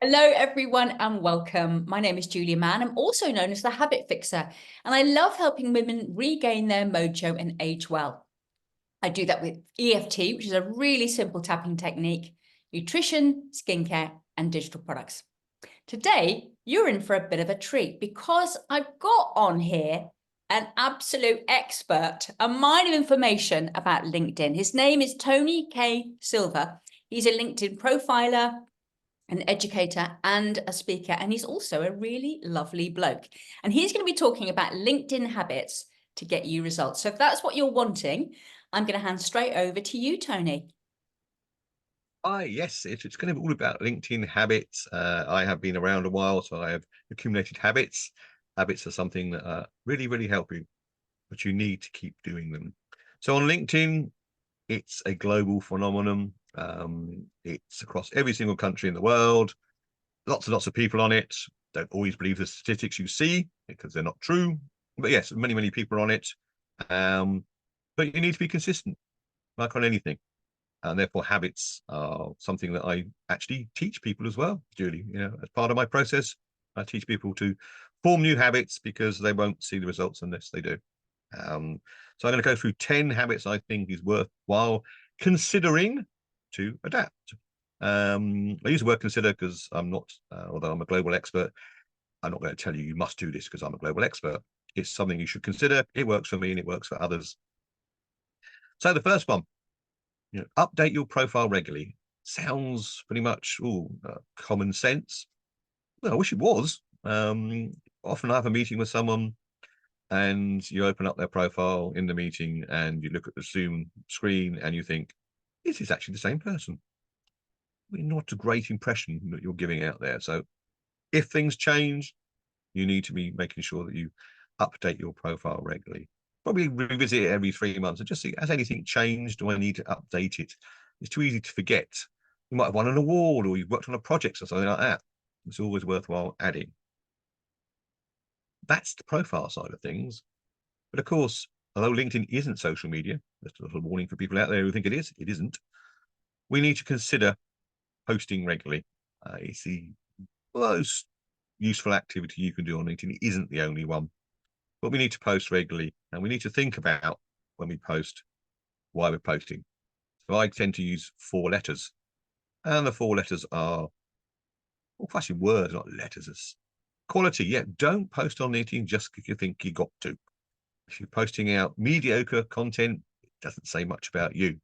Hello, everyone, and welcome. My name is Julie Mann. I'm also known as the Habit Fixer, and I love helping women regain their mojo and age well. I do that with EFT, which is a really simple tapping technique, nutrition, skincare, and digital products. Today, you're in for a bit of a treat because I've got on here an absolute expert, a mine of information about LinkedIn. His name is Tony K. Silver. He's a LinkedIn profiler, an educator and a speaker, and he's also a really lovely bloke. And he's going to be talking about LinkedIn habits to get you results. So if that's what you're wanting, I'm going to hand straight over to you, Tony. Hi, yes, it's going to be all about LinkedIn habits. I have been around a while, so I have accumulated habits. Habits are something that really, really help you, but you need to keep doing them. So on LinkedIn, it's a global phenomenon. It's across every single country in the world. Lots and lots of people on it. Don't always believe the statistics you see because they're not true. But yes, many, many people are on it. But you need to be consistent, like on anything. And therefore habits are something that I actually teach people as well, Julie. As part of my process, I teach people to form new habits because they won't see the results unless they do. So I'm going to go through 10 habits I think is worthwhile considering to adapt. I use the word consider because I'm not, although I'm a global expert, I'm not going to tell you must do this because I'm a global expert. It's something you should consider. It works for me and it works for others. So the first one, update your profile regularly. Sounds pretty much common sense. Well, I wish it was. Often I have a meeting with someone and you open up their profile in the meeting and you look at the Zoom screen and you think, this is actually the same person. Not a great impression that you're giving out there. So if things change, you need to be making sure that you update your profile regularly. Probably revisit it every 3 months and just see, has anything changed? Do I need to update it? It's too easy to forget. You might have won an award or you've worked on a project or something like that. It's always worthwhile adding. That's the profile side of things. But of course, although LinkedIn isn't social media, that's a little warning for people out there who think it is, it isn't. We need to consider posting regularly. It's the most useful activity you can do on LinkedIn. It isn't the only one. But we need to post regularly and we need to think about when we post why we're posting. So I tend to use 4 letters, and the 4 letters are, well, actually words, not letters. It's quality. Yeah, don't post on LinkedIn just because you think you got to. If you're posting out mediocre content, it doesn't say much about you.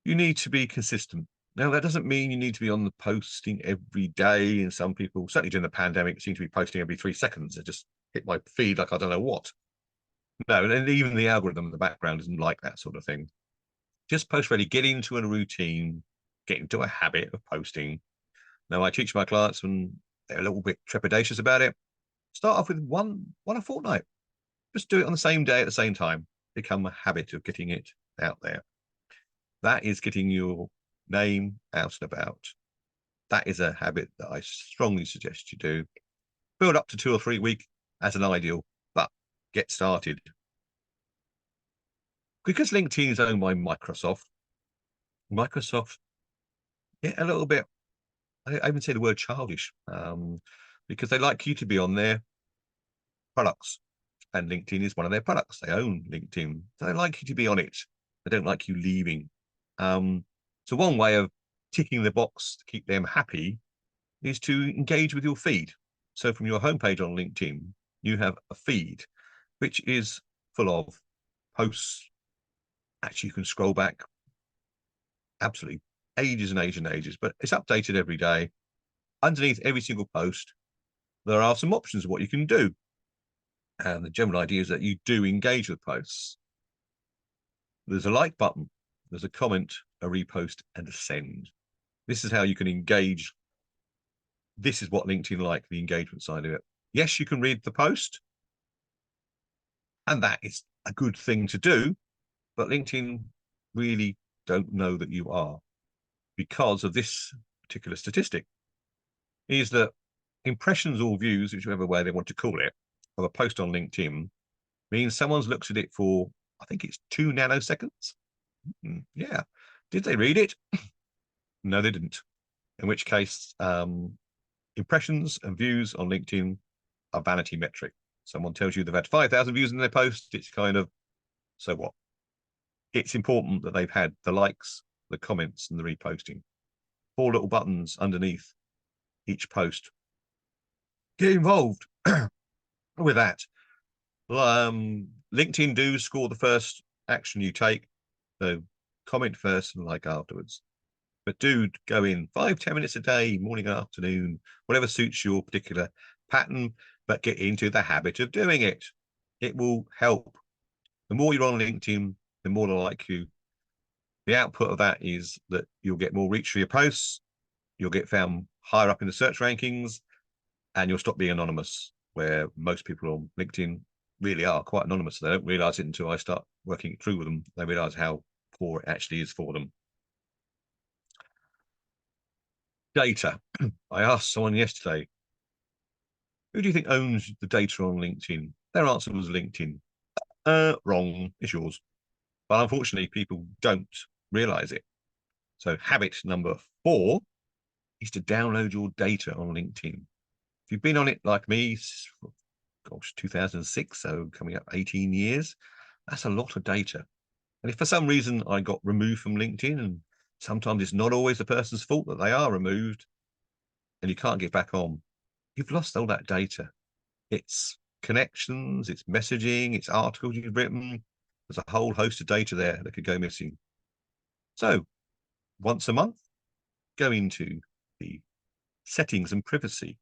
You need to be consistent. Now, that doesn't mean you need to be on the posting every day. And some people, certainly during the pandemic, seem to be posting every 3 seconds. They just hit my feed like I don't know what. No, and even the algorithm in the background isn't like that sort of thing. Just post ready, get into a routine, get into a habit of posting. Now, I teach my clients when they're a little bit trepidatious about it. Start off with one a fortnight. Just do it on the same day at the same time. Become a habit of getting it out there. That is getting your name out and about. That is a habit that I strongly suggest you do. Build up to 2 or 3 a week as an ideal, but get started. Because LinkedIn is owned by Microsoft get a little bit, I even say the word childish, because they like you to be on their products. And LinkedIn is one of their products. They own LinkedIn. So they like you to be on it. They don't like you leaving. So one way of ticking the box to keep them happy is to engage with your feed. So from your homepage on LinkedIn, you have a feed, which is full of posts. Actually, you can scroll back absolutely ages and ages and ages, but it's updated every day. Underneath every single post, there are some options of what you can do. And the general idea is that you do engage with posts. There's a like button, there's a comment, a repost, and a send. This is how you can engage. This is what LinkedIn like, the engagement side of it. Yes, you can read the post, and that is a good thing to do, but LinkedIn really don't know that you are because of this particular statistic, is that impressions or views, whichever way they want to call it, of a post on LinkedIn means someone's looked at it for, I think it's 2 nanoseconds. Yeah. Did they read it? No, they didn't. in which case impressions and views on LinkedIn are vanity metric. Someone tells you they've had 5,000 views in their post, it's kind of, so what? It's important that they've had the likes, the comments, and the reposting. 4 little buttons underneath each post. Get involved with that. LinkedIn do score the first action you take, so comment first and like afterwards. But do go in 5-10 minutes a day, morning and afternoon, whatever suits your particular pattern, but get into the habit of doing it. It will help. The more you're on LinkedIn, the more they'll like you. The output of that is that you'll get more reach for your posts, you'll get found higher up in the search rankings, and you'll stop being anonymous, where most people on LinkedIn really are quite anonymous. They don't realize it until I start working it through with them. They realize how poor it actually is for them. Data. I asked someone yesterday, who do you think owns the data on LinkedIn? Their answer was LinkedIn. Wrong, it's yours. But unfortunately, people don't realize it. So habit number 4 is to download your data on LinkedIn. If you've been on it like me, gosh, 2006, so coming up 18 years, that's a lot of data. And if for some reason I got removed from LinkedIn, and sometimes it's not always the person's fault that they are removed, and you can't get back on, you've lost all that data. It's connections, it's messaging, it's articles you've written. There's a whole host of data there that could go missing. So once a month, go into the settings and privacy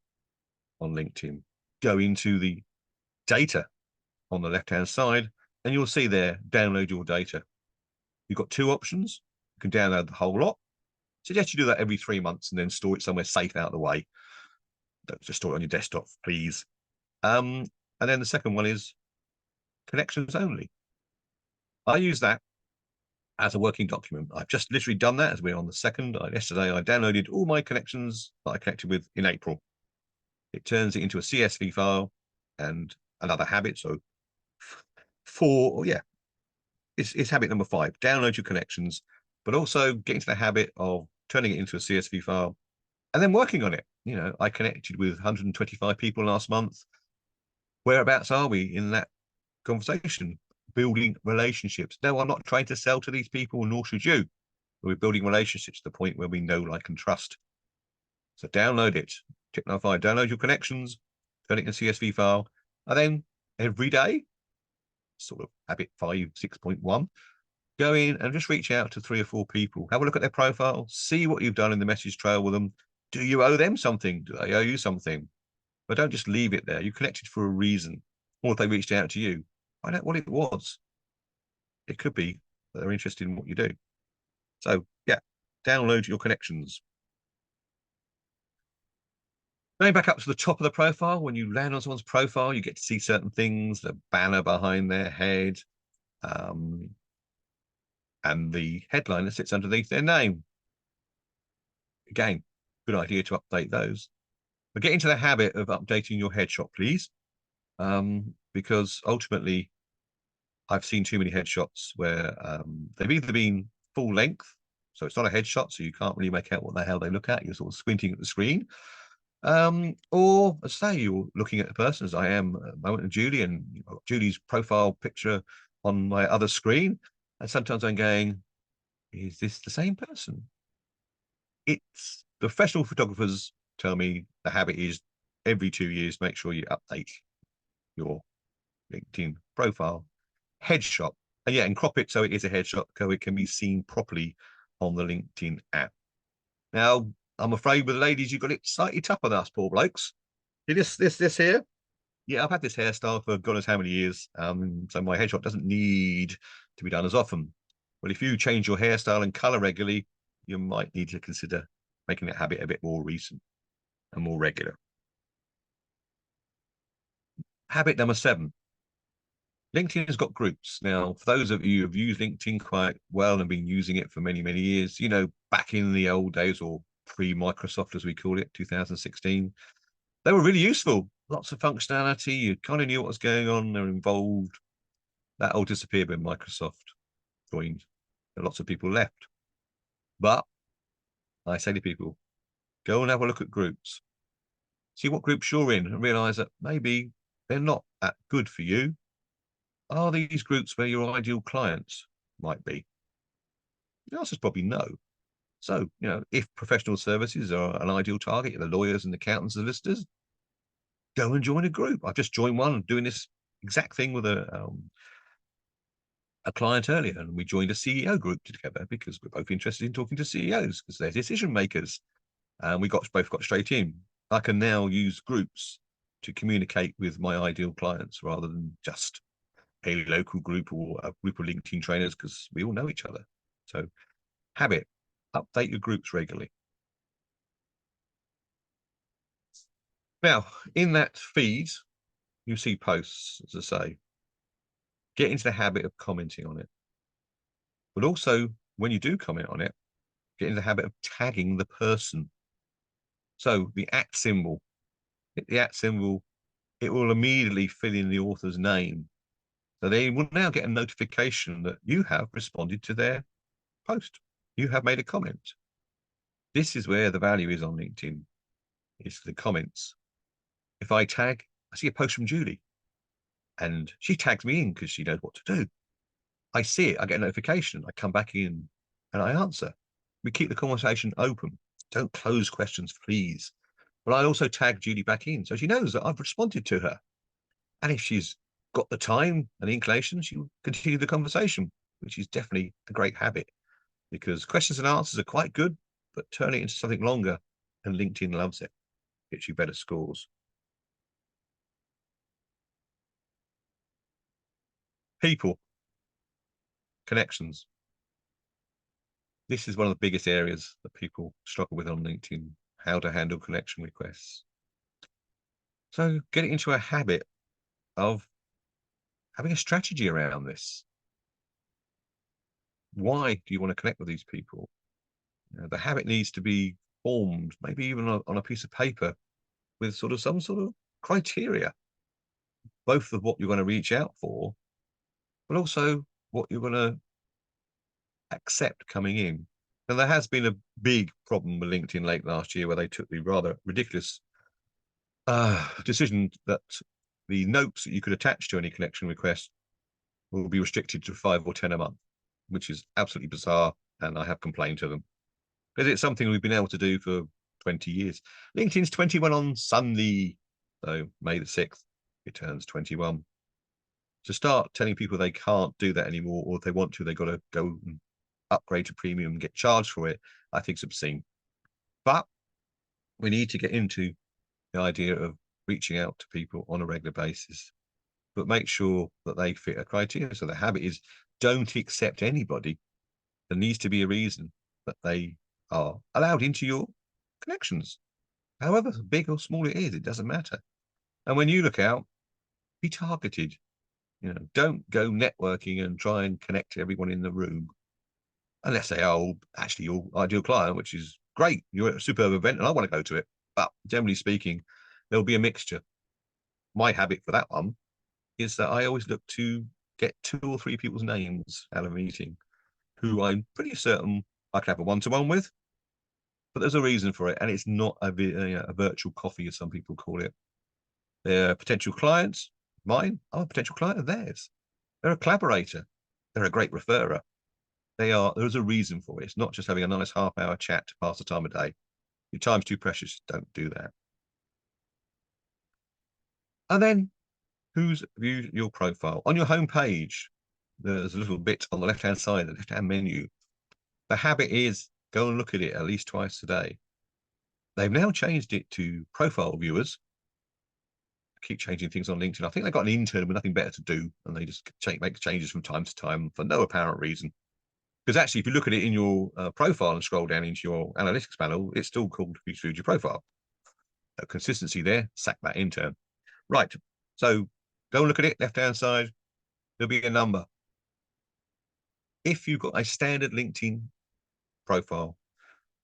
on LinkedIn, go into the data on the left-hand side, and you'll see there, download your data. You've got 2 options. You can download the whole lot. I suggest you do that every 3 months and then store it somewhere safe out of the way. Don't just store it on your desktop, please. And then the second one is connections only. I use that as a working document. I've just literally done that as we're on the 2nd. Yesterday, I downloaded all my connections that I connected with in April. It turns it into a CSV file and another habit. So 4, yeah, it's habit number 5. Download your connections, but also get into the habit of turning it into a CSV file and then working on it. You know, I connected with 125 people last month. Whereabouts are we in that conversation? Building relationships. No, I'm not trying to sell to these people, nor should you. We're building relationships to the point where we know, like, and trust. So download it. Tip number 5, download your connections, turn it into a CSV file, and then every day, sort of habit 5, 6.1, go in and just reach out to 3 or 4 people. Have a look at their profile, see what you've done in the message trail with them. Do you owe them something? Do they owe you something? But don't just leave it there. You connected for a reason. Or if they reached out to you, find out what it was. It could be that they're interested in what you do. So yeah, download your connections. Going back up to the top of the profile, when you land on someone's profile, you get to see certain things, the banner behind their head, and the headline that sits underneath their name. Again, good idea to update those. But get into the habit of updating your headshot, please, because ultimately I've seen too many headshots where they've either been full length, so it's not a headshot, so you can't really make out what the hell they look at. You're sort of squinting at the screen. Or as I say, you're looking at the person, as I am at the moment, of Julie, and Julie's profile picture on my other screen. And sometimes I'm going, is this the same person? It's professional photographers tell me the habit is every 2 years, make sure you update your LinkedIn profile headshot. And yeah, and crop it so it is a headshot, so it can be seen properly on the LinkedIn app. Now, I'm afraid with the ladies, you've got it slightly tougher than us poor blokes. This here. Yeah, I've had this hairstyle for God knows how many years. So my headshot doesn't need to be done as often. But if you change your hairstyle and color regularly, you might need to consider making that habit a bit more recent and more regular. Habit number 7. LinkedIn has got groups. Now, for those of you who've used LinkedIn quite well and been using it for many, many years, you know, back in the old days, or pre-Microsoft, as we call it, 2016, they were really useful. Lots of functionality. You kind of knew what was going on. They're involved. That all disappeared when Microsoft joined. And lots of people left. But I say to people, Go and have a look at groups. See what groups you're in and realize that maybe they're not that good for you. Are these groups where your ideal clients might be? The answer is probably no. So, if professional services are an ideal target, the lawyers and accountants and solicitors, go and join a group. I've just joined one. I'm doing this exact thing with a client earlier, and we joined a CEO group together because we're both interested in talking to CEOs because they're decision makers. And we both got straight in. I can now use groups to communicate with my ideal clients rather than just a local group or a group of LinkedIn trainers because we all know each other. So habit, update your groups regularly. Now, in that feed, you see posts, as I say. Get into the habit of commenting on it. But also, when you do comment on it, get into the habit of tagging the person. So the @ symbol, hit the @ symbol, it will immediately fill in the author's name. So they will now get a notification that you have responded to their post. You have made a comment. This is where the value is on LinkedIn, is the comments. If I see a post from Julie and she tags me in because she knows what to do. I see it, I get a notification, I come back in and I answer. We keep the conversation open. Don't close questions, please. But I also tag Julie back in so she knows that I've responded to her. And if she's got the time and the inclination, she'll continue the conversation, which is definitely a great habit because questions and answers are quite good, but turn it into something longer and LinkedIn loves it. Gets you better scores. People, connections. This is one of the biggest areas that people struggle with on LinkedIn, how to handle connection requests. So get it into a habit of having a strategy around this. Why do you want to connect with these people? The habit needs to be formed, maybe even on a piece of paper with some sort of criteria, both of what you're going to reach out for, but also what you're going to accept coming in. And there has been a big problem with LinkedIn late last year where they took the rather ridiculous decision that the notes that you could attach to any connection request will be restricted to 5 or 10 a month, which is absolutely bizarre. And I have complained to them because it's something we've been able to do for 20 years. LinkedIn's 21 on Sunday, so May the 6th, it turns 21. To start telling people they can't do that anymore, or if they want to, they've got to go and upgrade to premium and get charged for it, I think it's obscene. But we need to get into the idea of reaching out to people on a regular basis, but make sure that they fit a criteria. So the habit is don't accept anybody. There needs to be a reason that they are allowed into your connections. However big or small it is, it doesn't matter. And when you look out, be targeted. Don't go networking and try and connect to everyone in the room. Unless they are actually your ideal client, which is great. You're at a superb event and I want to go to it. But generally speaking, there'll be a mixture. My habit for that one is that I always look to get 2 or 3 people's names out of a meeting who I'm pretty certain I can have a one-to-one with, but there's a reason for it. And it's not a virtual coffee, as some people call it. They're potential clients. Mine, I'm a potential client of theirs. They're a collaborator. They're a great referrer. There's a reason for it. It's not just having a nice half-hour chat to pass the time of day. Your time's too precious. Don't do that. And then who's viewed your profile? On your home page, there's a little bit on the left-hand side, the left-hand menu. The habit is go and look at it at least twice a day. They've now changed it to profile viewers. I keep changing things on LinkedIn. I think they've got an intern with nothing better to do, and they just make changes from time to time for no apparent reason. Because actually, if you look at it in your profile and scroll down into your analytics panel, it's still called Who's Viewed Your Profile. Consistency there, sack that intern. Right, so go and look at it, left-hand side, there'll be a number. If you've got a standard LinkedIn profile,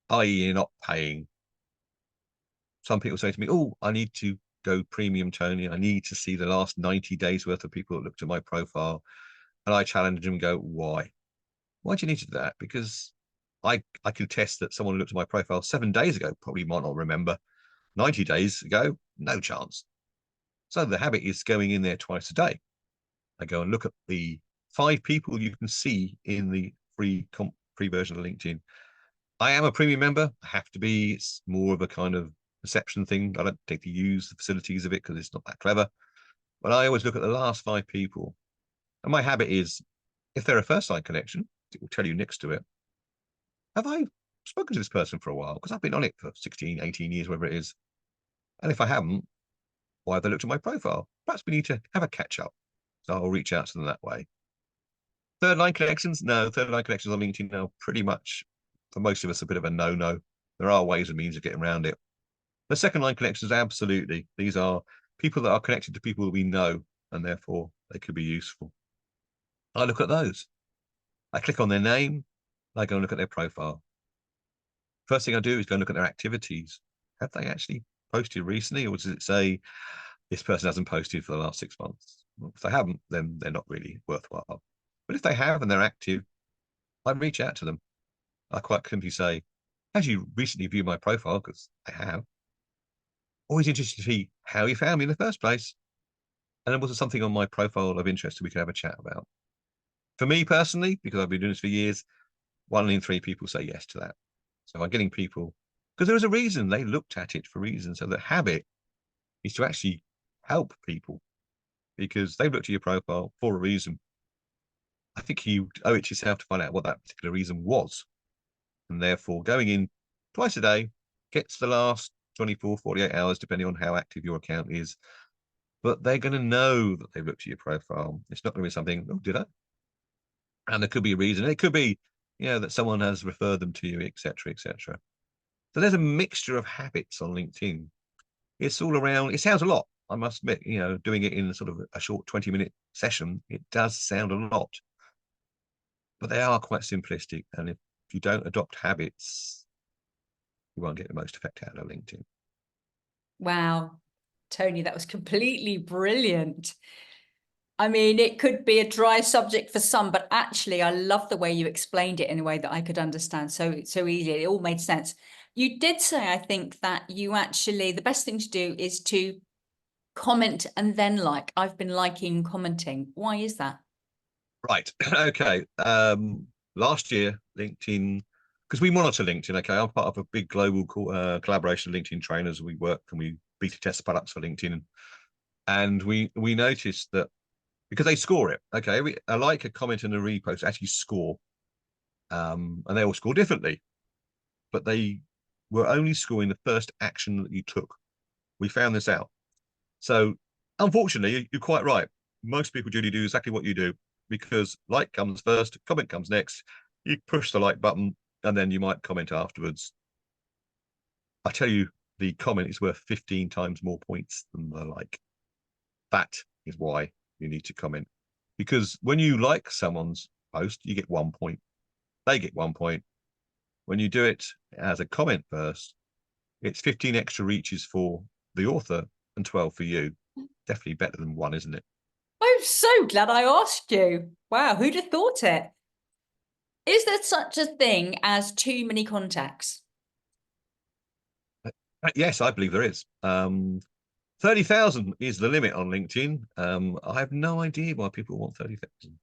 i.e. you're not paying, some people say to me, oh, I need to go premium, Tony. I need to see the last 90 days worth of people that looked at my profile. And I challenge them and go, why? Why do you need to do that? Because I can test that someone who looked at my profile 7 days ago probably might not remember. 90 days ago, no chance. So the habit is going in there twice a day. I go and look at the 5 people you can see in the free version of LinkedIn. I am a premium member. I have to be. It's more of a kind of perception thing. I don't take to use the facilities of it because it's not that clever. But I always look at the last 5 people. And my habit is, if they're a first-line connection, it will tell you next to it, have I spoken to this person for a while? Because I've been on it for 16, 18 years, whatever it is. And if I haven't, why have they looked at my profile? Perhaps we need to have a catch-up. So I'll reach out to them that way. Third-line connections? No, third-line connections on LinkedIn are pretty much, for most of us, a bit of a no-no. There are ways and means of getting around it. The second-line connections, absolutely. These are people that are connected to people that we know, and therefore they could be useful. I look at those. I click on their name. I go and look at their profile. First thing I do is go and look at their activities. Have they actually posted recently, or does it say this person hasn't posted for the last 6 months? Well, if they haven't, then they're not really worthwhile. But if they have and they're active, I reach out to them. I quite simply say, "As you recently viewed my profile?" Because I have. Always interested to see how you found me in the first place. And then was there something on my profile of interest that we could have a chat about? For me personally, because I've been doing this for years, 1 in 3 people say yes to that. So I'm getting people, because there was a reason they looked at it for a reason. So the habit is to actually help people because they've looked at your profile for a reason. I think you owe it to yourself to find out what that particular reason was. And therefore, going in twice a day gets the last 24, 48 hours, depending on how active your account is. But they're going to know that they've looked at your profile. It's not going to be something, oh, did I? And there could be a reason. It could be, that someone has referred them to you, etc., etc. So there's a mixture of habits on LinkedIn. It's all around. It sounds a lot, I must admit. Doing it in sort of a short 20-minute session, it does sound a lot, but they are quite simplistic. And if you don't adopt habits, you won't get the most effect out of LinkedIn. Wow, Tony, that was completely brilliant. I mean, it could be a dry subject for some, but actually I love the way you explained it in a way that I could understand so easily. It all made sense. You did say, I think, that you actually, the best thing to do is to comment and then like. I've been liking commenting. Why is that? Right. Okay. Last year, LinkedIn, because we monitor LinkedIn. Okay, I'm part of a big global collaboration of LinkedIn trainers. We work and we beta test products for LinkedIn, and we noticed that because they score it. Okay, a like, a comment, and a repost actually score, and they all score differently, but they were only scoring the first action that you took. We found this out. So, unfortunately, you're quite right. Most people, Julie, do exactly what you do because like comes first, comment comes next. You push the like button, and then you might comment afterwards. I tell you, the comment is worth 15 times more points than the like. That is why you need to comment. Because when you like someone's post, you get 1 point. They get 1 point. When you do it as a comment first, it's 15 extra reaches for the author and 12 for you. Definitely better than one, isn't it? I'm so glad I asked you. Wow, who'd have thought it? Is there such a thing as too many contacts? Yes, I believe there is. 30,000 is the limit on LinkedIn. I have no idea why people want 30,000.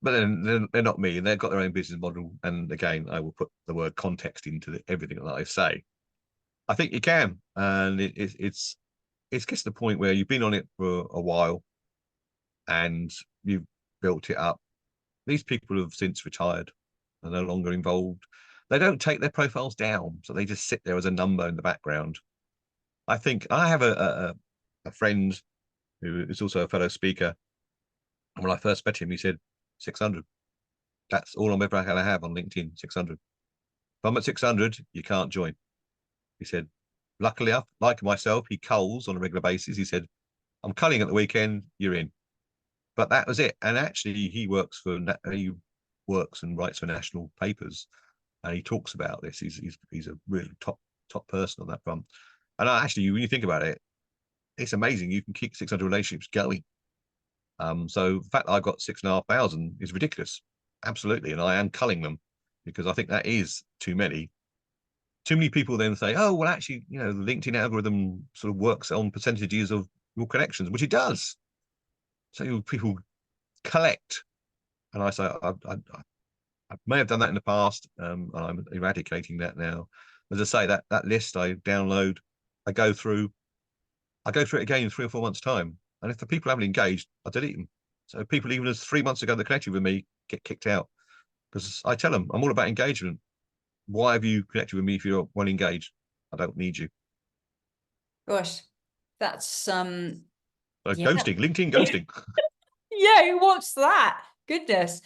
But then they're not me, and they've got their own business model. And again, I will put the word context into everything that I say. I think you can, and it's gets to the point where you've been on it for a while, and you've built it up. These people have since retired, are no longer involved. They don't take their profiles down, so they just sit there as a number in the background. I think I have a friend who is also a fellow speaker. And when I first met him, he said 600. That's all I'm ever going to have on LinkedIn, 600. If I'm at 600, you can't join. He said, luckily, like myself, he culls on a regular basis. He said, I'm culling at the weekend, you're in. But that was it. And actually, he works and writes for national papers, and he talks about this. He's a really top person on that front. And actually, when you think about it, it's amazing. You can keep 600 relationships going. So the fact that I've got 6,500 is ridiculous. Absolutely. And I am culling them. because I think that is too many. Too many people then say, oh, well, actually, the LinkedIn algorithm sort of works on percentages of your connections, which it does. So people collect. And I say, I may have done that in the past, and I'm eradicating that now. As I say, that list I download, I go through it again in 3 or 4 months' time. And if the people haven't engaged, I delete them. So people, even as 3 months ago, that connected with me, get kicked out. Because I tell them, I'm all about engagement. Why have you connected with me if you're well engaged? I don't need you. Gosh, that's So yeah. ghosting, LinkedIn ghosting. Yeah, who wants that? Goodness.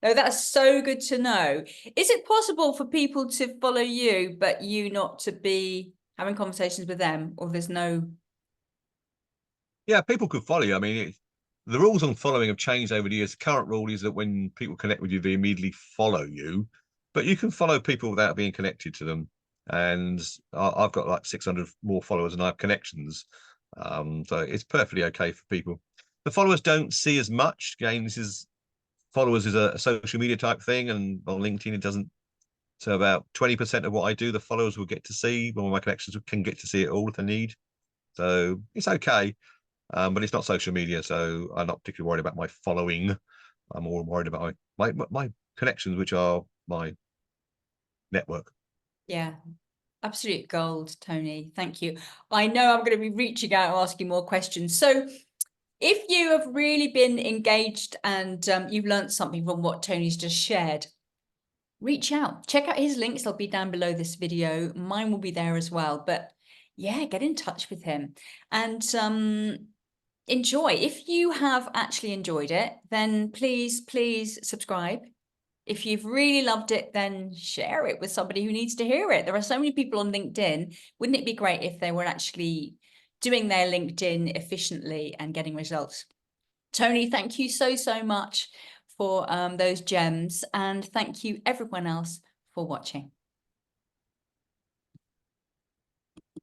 No, that's so good to know. Is it possible for people to follow you, but you not to be having conversations with them, or there's no? Yeah, people could follow you. I mean, the rules on following have changed over the years. The current rule is that when people connect with you, they immediately follow you, but you can follow people without being connected to them. And I've got like 600 more followers than I have connections. So it's perfectly okay for people. The followers don't see as much. Again, followers is a social media type thing, and on LinkedIn it doesn't. So about 20% of what I do, the followers will get to see. Well, my connections can get to see it all if they need. So it's okay. But it's not social media, so I'm not particularly worried about my following. I'm more worried about my connections, which are my network. Yeah, absolute gold, Tony. Thank you. I know I'm going to be reaching out and asking more questions. So if you have really been engaged and you've learned something from what Tony's just shared, reach out. Check out his links. They'll be down below this video. Mine will be there as well. But yeah, get in touch with him and enjoy. If you have actually enjoyed it, then please subscribe. If you've really loved it, then share it with somebody who needs to hear it. There are so many people on LinkedIn. Wouldn't it be great if they were actually doing their LinkedIn efficiently and getting results? Tony, thank you so much for those gems. And thank you everyone else for watching.